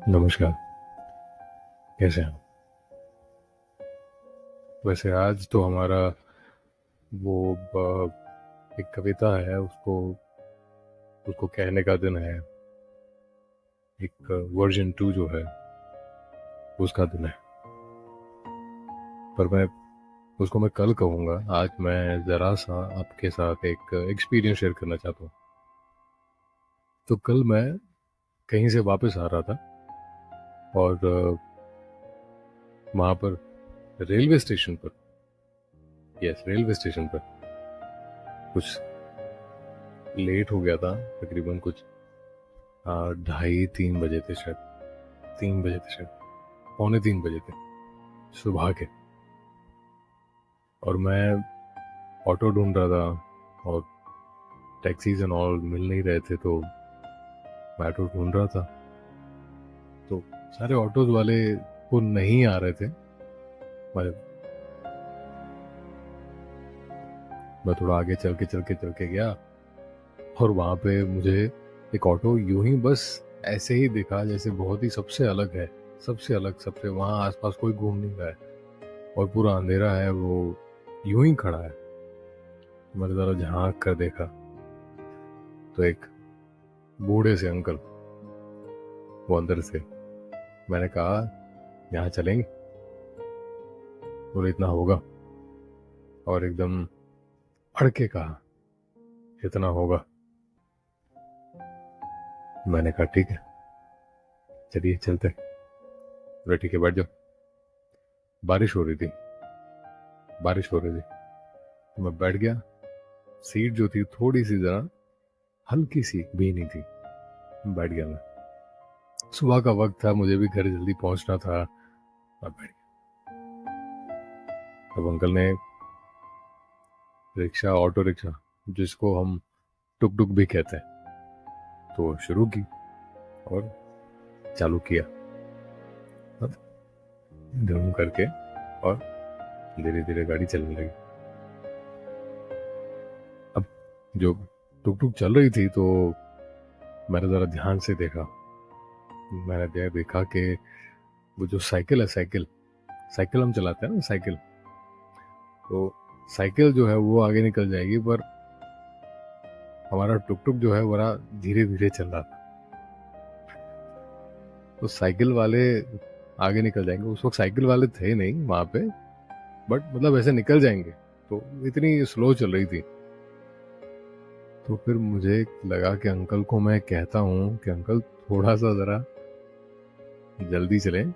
नमस्कार। कैसे हैं? वैसे आज तो हमारा वो एक कविता है, उसको उसको कहने का दिन है। एक वर्जन 2 जो है उसका दिन है। पर मैं उसको मैं कल कहूँगा। आज मैं ज़रा सा आपके साथ एक एक्सपीरियंस शेयर करना चाहता हूँ। तो कल मैं कहीं से वापस आ रहा था और वहाँ पर रेलवे स्टेशन पर, यस रेलवे स्टेशन पर कुछ लेट हो गया था। तकरीबन कुछ 2:30-3 बजे थे शायद। 3 बजे थे शायद, पौने 3 बजे थे सुबह के। और मैं ऑटो ढूंढ रहा था और टैक्सीज एंड ऑल मिल नहीं रहे थे, तो मैं ऑटो ढूंढ रहा था। तो सारे ऑटोज वाले वो नहीं आ रहे थे। मैं मैं थोड़ा आगे चल के गया और वहाँ पे मुझे एक ऑटो यूं ही बस ऐसे ही दिखा, जैसे बहुत ही सबसे अलग है, सबसे अलग, सबसे वहाँ आसपास कोई घूम नहीं रहा है और पूरा अंधेरा है। वो यूं ही खड़ा है। मैंने ज़रा झांक कर देखा तो एक बूढ़े से अंकल वो अंदर से। मैंने कहा, यहाँ चलेंगे? बोले इतना होगा। और एकदम अड़ के कहा, इतना होगा। मैंने कहा ठीक है, चलिए चलते हैं। बोले ठीक है, बैठ जाओ। बारिश हो रही थी, बारिश हो रही थी। तो मैं बैठ गया। सीट जो थी थोड़ी सी जरा हल्की सी भीनी थी। बैठ गया मैं। सुबह का वक्त था, मुझे भी घर जल्दी पहुंचना था। मैं बैठ गया। अब अंकल ने रिक्शा, ऑटो रिक्शा, जिसको हम टुक टुक भी कहते हैं, तो शुरू की और चालू किया धूम करके। और धीरे धीरे गाड़ी चलने लगी। अब जो टुक टुक चल रही थी, तो मैंने ज़रा ध्यान से देखा। मैंने देखा कि वो जो साइकिल है, साइकिल साइकिल हम चलाते हैं ना, साइकिल, तो साइकिल जो है वो आगे निकल जाएगी, पर हमारा टुक टुक जो है बड़ा धीरे धीरे चल रहा था। तो साइकिल वाले आगे निकल जाएंगे। उस वक्त साइकिल वाले थे नहीं वहां पे, बट मतलब ऐसे निकल जाएंगे। तो इतनी स्लो चल रही थी। तो फिर मुझे लगा कि अंकल को मैं कहता हूँ कि अंकल थोड़ा सा ज़रा जल्दी चलें।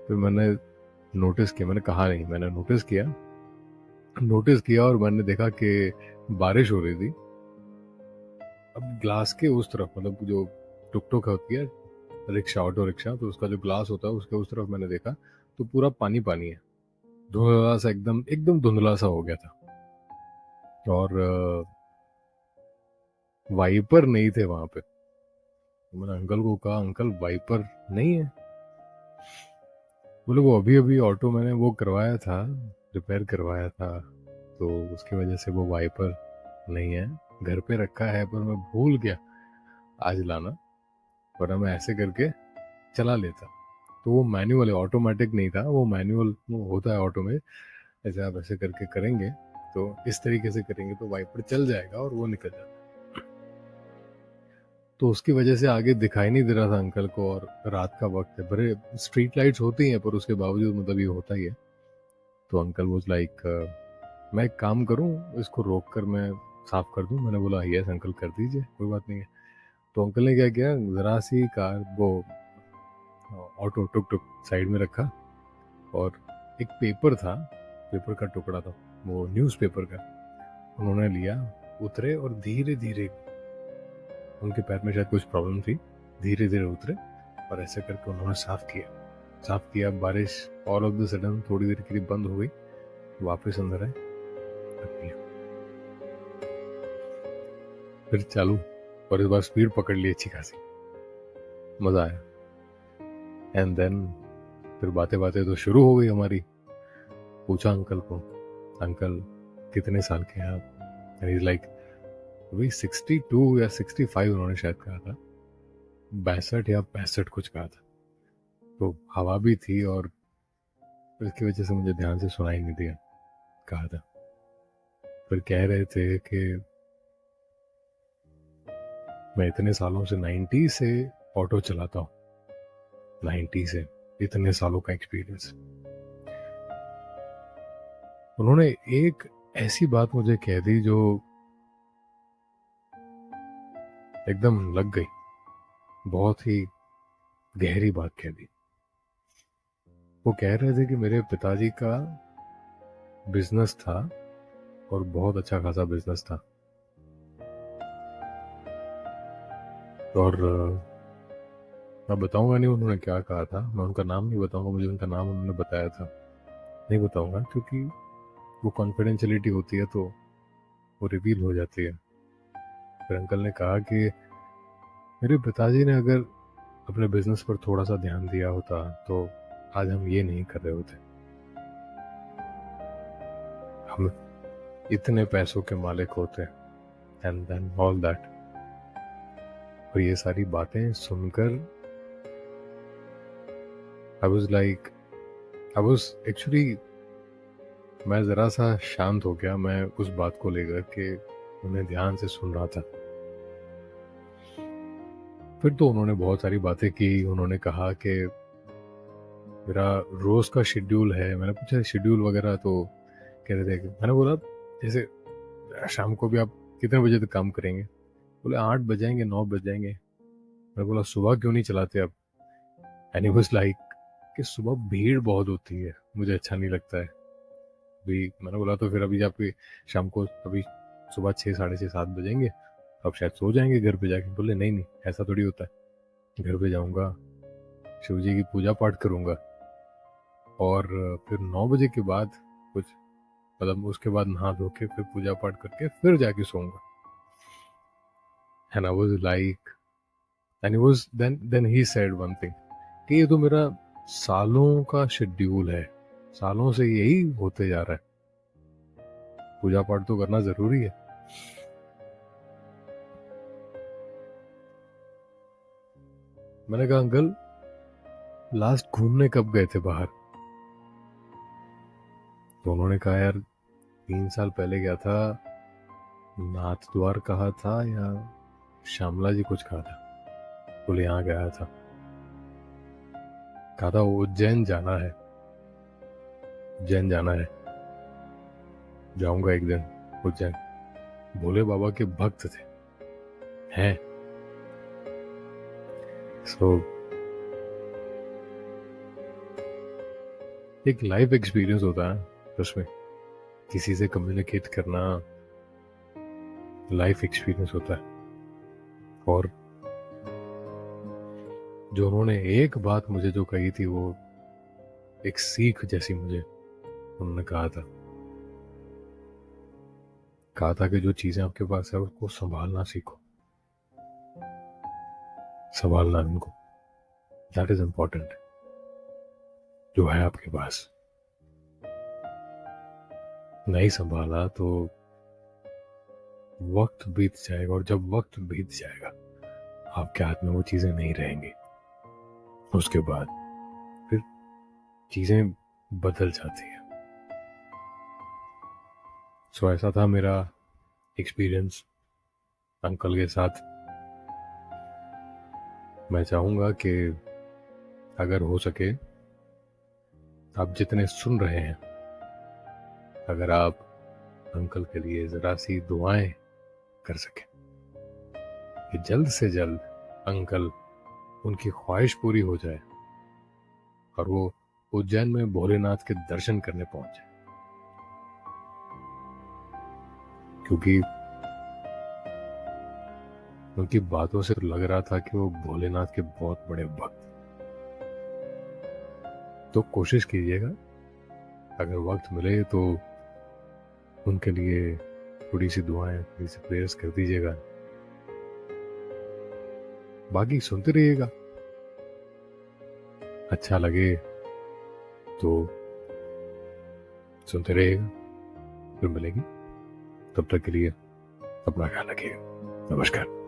फिर मैंने नोटिस किया, मैंने कहा नहीं, मैंने नोटिस किया और मैंने देखा कि बारिश हो रही थी। अब ग्लास के उस तरफ, मतलब जो टुक टुक होती है, रिक्शा, ऑटो रिक्शा, तो उसका जो ग्लास होता है उसके उस तरफ मैंने देखा, तो पूरा पानी पानी है। धुंधला सा, एकदम एकदम धुंधला सा हो गया था। और वाइपर नहीं थे वहां पे। तो मैंने अंकल को कहा, अंकल वाइपर नहीं है? बोले वो अभी अभी ऑटो मैंने वो करवाया था, रिपेयर करवाया था, तो उसकी वजह से वो वाइपर नहीं है। घर पे रखा है, पर मैं भूल गया आज लाना, वरना मैं ऐसे करके चला लेता। तो वो मैनुअल है, ऑटोमेटिक नहीं था वो। मैनुअल वो होता है ऑटो में, ऐसे आप ऐसे करके करेंगे, तो इस तरीके से करेंगे तो वाइपर चल जाएगा और वो निकल जाता। तो उसकी वजह से आगे दिखाई नहीं दे रहा था अंकल को। और रात का वक्त है, बड़े स्ट्रीट लाइट्स होती हैं, पर उसके बावजूद मतलब ये होता ही है। तो अंकल वाज लाइक, मैं एक काम करूं, इसको रोक कर मैं साफ कर दूं? मैंने बोला यस अंकल, कर दीजिए, कोई बात नहीं है। तो अंकल ने क्या किया, ज़रा सी कार, वो ऑटो टुक टुक साइड में रखा और एक पेपर था, पेपर का टुकड़ा था, वो न्यूज़पेपर का, उन्होंने लिया, उतरे और धीरे धीरे, उनके पैर में शायद कुछ प्रॉब्लम थी, धीरे धीरे उतरे और ऐसे करके उन्होंने साफ किया। बारिश ऑल ऑफ द सडन थोड़ी देर के लिए बंद हो गई, वापस अंदर आए, रख दिया, फिर चालू। और इस बार स्पीड पकड़ ली अच्छी खासी। मजा आया। एंड देन फिर बातें बातें तो शुरू हो गई हमारी। पूछा अंकल को, अंकल कितने साल के हैं आप? एंड इज लाइक, वही 62 या 65 उन्होंने शायद कहा था। 62 या 65 कुछ कहा था। तो हवा भी थी और इसकी वजह से मुझे ध्यान से सुनाई नहीं दिया कहा था। फिर कह रहे थे कि मैं इतने सालों से 90 से ऑटो चलाता हूँ, 90 से, इतने सालों का एक्सपीरियंस। उन्होंने एक ऐसी बात मुझे कह दी जो एकदम लग गई, बहुत ही गहरी बात कह दी। वो कह रहे थे कि मेरे पिताजी का बिजनेस था और बहुत अच्छा खासा बिजनेस था, और मैं बताऊंगा नहीं उन्होंने क्या कहा था, मैं उनका नाम नहीं बताऊंगा, मुझे उनका नाम उन्होंने बताया था, नहीं बताऊंगा क्योंकि वो कॉन्फिडेंशियलिटी होती है तो वो रिवील हो जाती है। फिर अंकल ने कहा कि मेरे पिताजी ने अगर अपने बिजनेस पर थोड़ा सा ध्यान दिया होता तो आज हम ये नहीं कर रहे होते, हम इतने पैसों के मालिक होते, एंड देन ऑल दैट। और ये सारी बातें सुनकर आई वाज एक्चुअली, मैं जरा सा शांत हो गया। मैं उस बात को लेकर के उन्हें ध्यान से सुन रहा था। फिर तो उन्होंने बहुत सारी बातें की। उन्होंने कहा कि मेरा रोज का शेड्यूल है। मैंने पूछा शेड्यूल वगैरह, तो कह रहे थे कि, मैंने बोला जैसे शाम को भी आप कितने बजे तक काम करेंगे? बोले 8 बज जाएंगे, 9 बज जाएंगे। मैंने बोला सुबह क्यों नहीं चलाते आप? एंड ही वाज लाइक कि सुबह भीड़ बहुत होती है, मुझे अच्छा नहीं लगता है भी। मैंने बोला तो फिर अभी आपके शाम को अभी सुबह 6, साढ़े 6, 7 बजेंगे, अब शायद सो जाएंगे घर पे जाके। बोले नहीं नहीं, ऐसा थोड़ी होता है, घर पे जाऊंगा, शिव जी की पूजा पाठ करूंगा, और फिर 9 बजे के बाद कुछ, मतलब उसके बाद नहा धो के फिर पूजा पाठ करके फिर जाके सोऊंगा। And I was like, and he was then he said one thing कि ये तो मेरा सालों का शेड्यूल है, सालों से यही होते जा रहा है, पूजा पाठ तो करना जरूरी है। मैंने कहा अंकल लास्ट घूमने कब गए थे बाहर? तो उन्होंने कहा यार 3 साल पहले गया था, नाथ द्वार कहा था या श्यामला जी कुछ कहा था, बोले यहाँ गया था, कहा था उज्जैन जाना है, उज्जैन जाना है, जाऊंगा एक दिन उज्जैन। भोले बाबा के भक्त थे हैं। सो एक लाइफ एक्सपीरियंस होता है उसमें, किसी से कम्युनिकेट करना लाइफ एक्सपीरियंस होता है। और जो उन्होंने एक बात मुझे जो कही थी वो एक सीख जैसी मुझे उन्होंने कहा था कि जो चीजें आपके पास है उसको संभालना सीखो, संभालना उनको, दैट इज इम्पोर्टेंट। जो है आपके पास नहीं संभाला तो वक्त बीत जाएगा, और जब वक्त बीत जाएगा आपके हाथ में वो चीजें नहीं रहेंगी, उसके बाद फिर चीजें बदल जाती है। सो ऐसा था मेरा एक्सपीरियंस अंकल के साथ। मैं चाहूंगा कि अगर हो सके आप जितने सुन रहे हैं, अगर आप अंकल के लिए जरा सी दुआएं कर सकें कि जल्द से जल्द अंकल, उनकी ख्वाहिश पूरी हो जाए और वो उज्जैन में भोलेनाथ के दर्शन करने पहुंच जाए। क्योंकि उनकी बातों से लग रहा था कि वो भोलेनाथ के बहुत बड़े भक्त। तो कोशिश कीजिएगा, अगर वक्त मिले तो उनके लिए थोड़ी सी दुआएं, थोड़ी सी प्रेयर्स कर दीजिएगा। बाकी सुनते रहिएगा, अच्छा लगे तो सुनते रहिएगा। फिर मिलेंगे, तब तक के लिए अपना ख्याल रखिएगा। नमस्कार।